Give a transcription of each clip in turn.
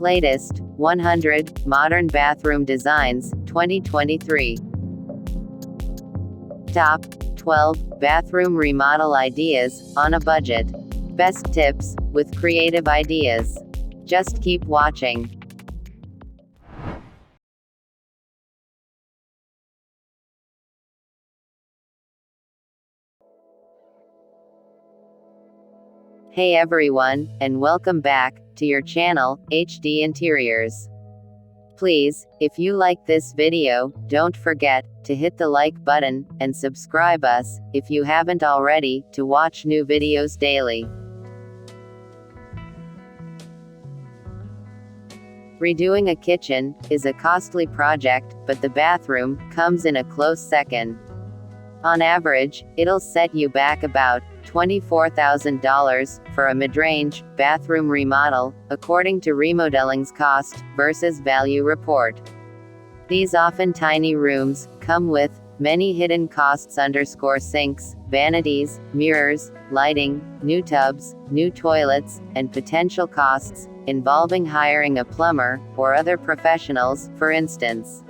Latest 100 Modern Bathroom Designs 2023. Top 12 Bathroom Remodel Ideas on a Budget. Best tips with creative ideas. Just keep watching. Hey everyone, and welcome back to your channel, HD Interiors. Please, if you like this video, don't forget to hit the like button and subscribe us if you haven't already to watch new videos daily. Redoing a kitchen is a costly project, but the bathroom comes in a close second. On average, it'll set you back about $24,000 for a mid-range bathroom remodel, according to Remodeling's cost versus value report. These often tiny rooms come with many hidden costs: sinks, vanities, mirrors, lighting, new tubs, new toilets, and potential costs involving hiring a plumber or other professionals, for instance.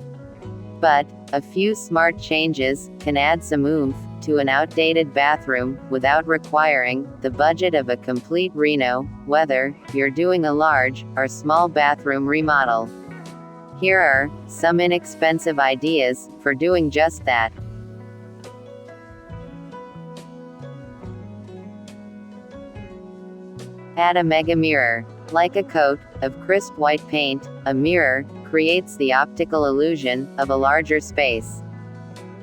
But a few smart changes can add some oomph to an outdated bathroom without requiring the budget of a complete reno, whether you're doing a large or small bathroom remodel. Here are some inexpensive ideas for doing just that. Add a mega mirror. Like a coat of crisp white paint, a mirror creates the optical illusion of a larger space.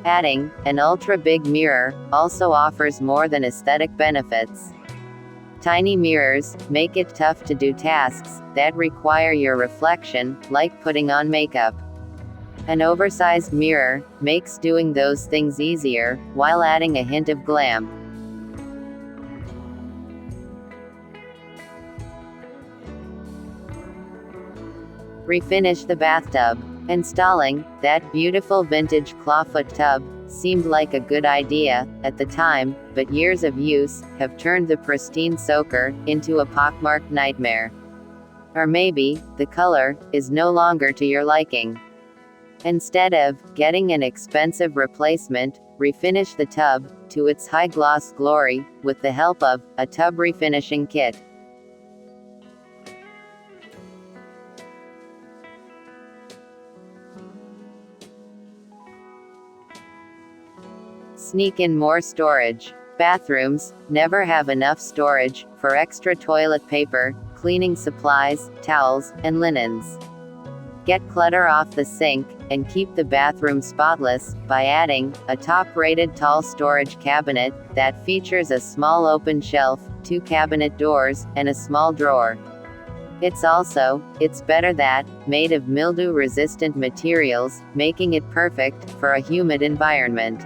Adding an ultra-big mirror also offers more than aesthetic benefits. Tiny mirrors make it tough to do tasks that require your reflection, like putting on makeup. An oversized mirror makes doing those things easier, while adding a hint of glam. Refinish the bathtub. Installing that beautiful vintage clawfoot tub seemed like a good idea at the time, but years of use have turned the pristine soaker into a pockmarked nightmare. Or maybe the color is no longer to your liking. Instead of getting an expensive replacement, refinish the tub to its high gloss glory with the help of a tub refinishing kit. Sneak in more storage. Bathrooms never have enough storage for extra toilet paper, cleaning supplies, towels, and linens. Get clutter off the sink and keep the bathroom spotless by adding a top-rated tall storage cabinet that features a small open shelf, 2 cabinet doors, and a small drawer. It's better that made of mildew-resistant materials, making it perfect for a humid environment.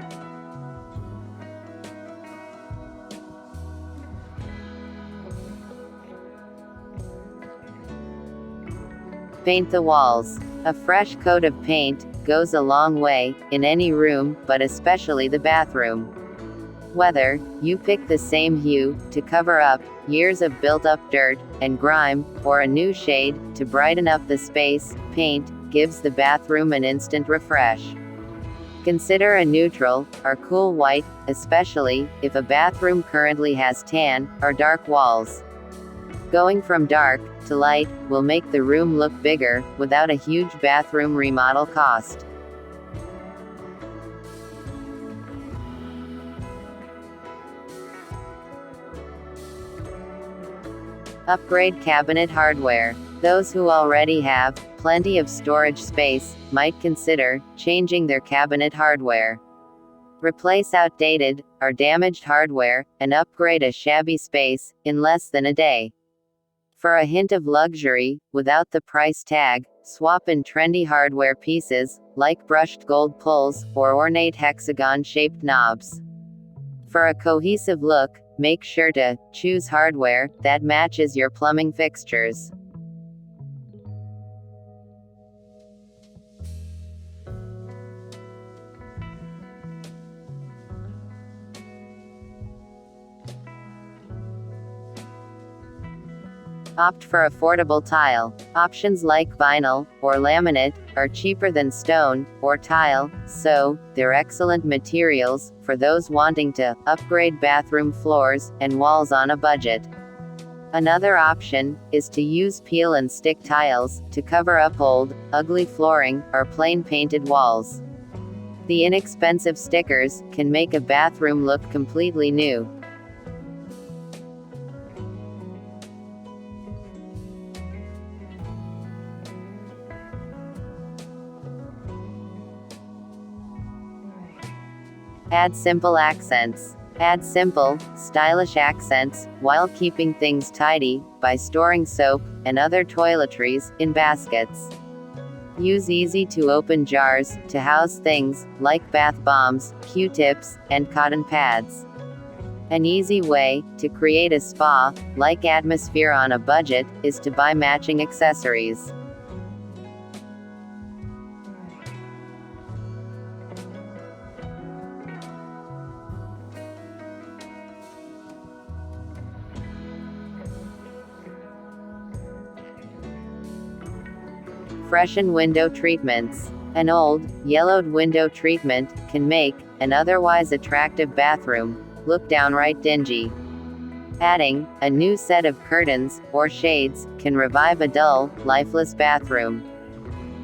Paint the walls. A fresh coat of paint goes a long way in any room, but especially the bathroom. Whether you pick the same hue to cover up years of built-up dirt and grime, or a new shade to brighten up the space, paint gives the bathroom an instant refresh. Consider a neutral or cool white, especially if a bathroom currently has tan or dark walls. Going from dark to light will make the room look bigger, without a huge bathroom remodel cost. Upgrade cabinet hardware. Those who already have plenty of storage space might consider changing their cabinet hardware. Replace outdated or damaged hardware and upgrade a shabby space in less than a day. For a hint of luxury, without the price tag, swap in trendy hardware pieces, like brushed gold pulls, or ornate hexagon-shaped knobs. For a cohesive look, make sure to choose hardware that matches your plumbing fixtures. Opt for affordable tile. Options like vinyl or laminate are cheaper than stone or tile, so they're excellent materials for those wanting to upgrade bathroom floors and walls on a budget. Another option is to use peel and stick tiles to cover up old, ugly flooring or plain painted walls. The inexpensive stickers can make a bathroom look completely new. Add simple accents. Add simple, stylish accents, while keeping things tidy, by storing soap and other toiletries in baskets. Use easy-to-open jars to house things like bath bombs, Q-tips, and cotton pads. An easy way to create a spa-like atmosphere on a budget is to buy matching accessories. Freshen window treatments. An old, yellowed window treatment can make an otherwise attractive bathroom look downright dingy. Adding a new set of curtains or shades can revive a dull, lifeless bathroom.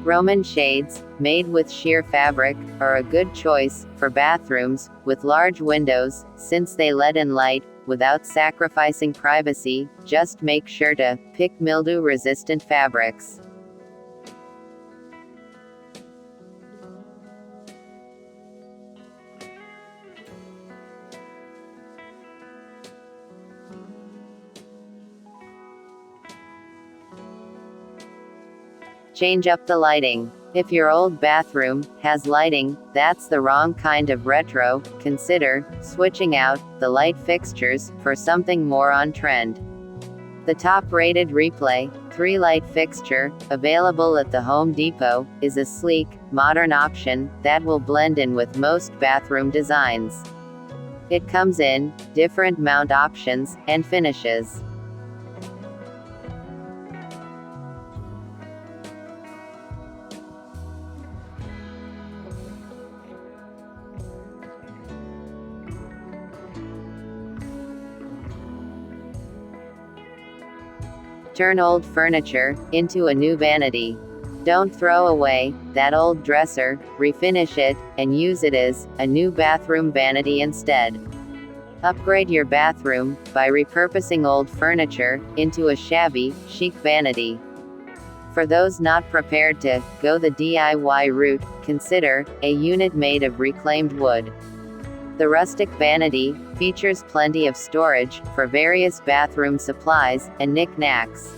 Roman shades, made with sheer fabric, are a good choice for bathrooms with large windows, since they let in light without sacrificing privacy. Just make sure to pick mildew-resistant fabrics. Change up the lighting. If your old bathroom has lighting that's the wrong kind of retro, consider switching out the light fixtures for something more on trend. The top-rated Replay 3-light fixture, available at the Home Depot, is a sleek, modern option that will blend in with most bathroom designs. It comes in different mount options and finishes. Turn old furniture into a new vanity. Don't throw away that old dresser, refinish it, and use it as a new bathroom vanity instead. Upgrade your bathroom by repurposing old furniture into a shabby, chic vanity. For those not prepared to go the DIY route, consider a unit made of reclaimed wood. The rustic vanity features plenty of storage for various bathroom supplies and knickknacks.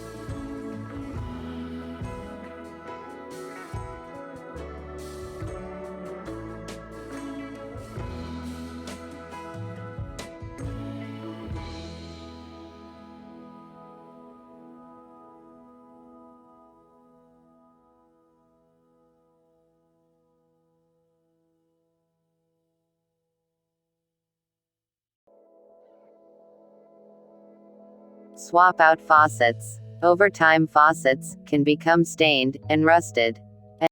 Swap out faucets. Over time, faucets can become stained and rusted. A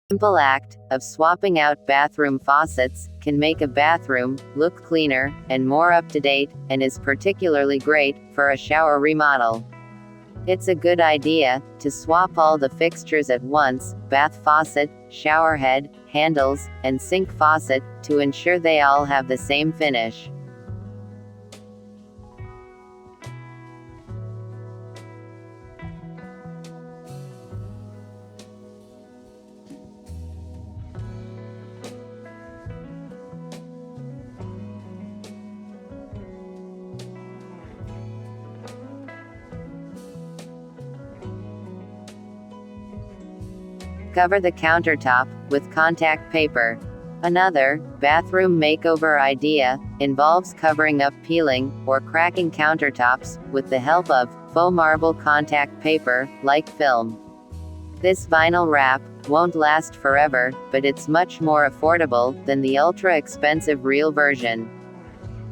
simple act of swapping out bathroom faucets can make a bathroom look cleaner and more up-to-date, and is particularly great for a shower remodel. It's a good idea to swap all the fixtures at once: bath faucet, shower head, handles, and sink faucet, to ensure they all have the same finish. Cover the countertop with contact paper. Another bathroom makeover idea involves covering up peeling or cracking countertops with the help of faux marble contact paper, like film. This vinyl wrap won't last forever, but it's much more affordable than the ultra-expensive real version.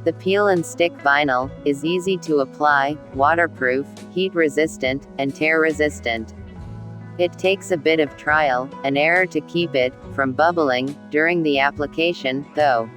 The peel and stick vinyl is easy to apply, waterproof, heat resistant, and tear resistant. It takes a bit of trial and error to keep it from bubbling during the application, though.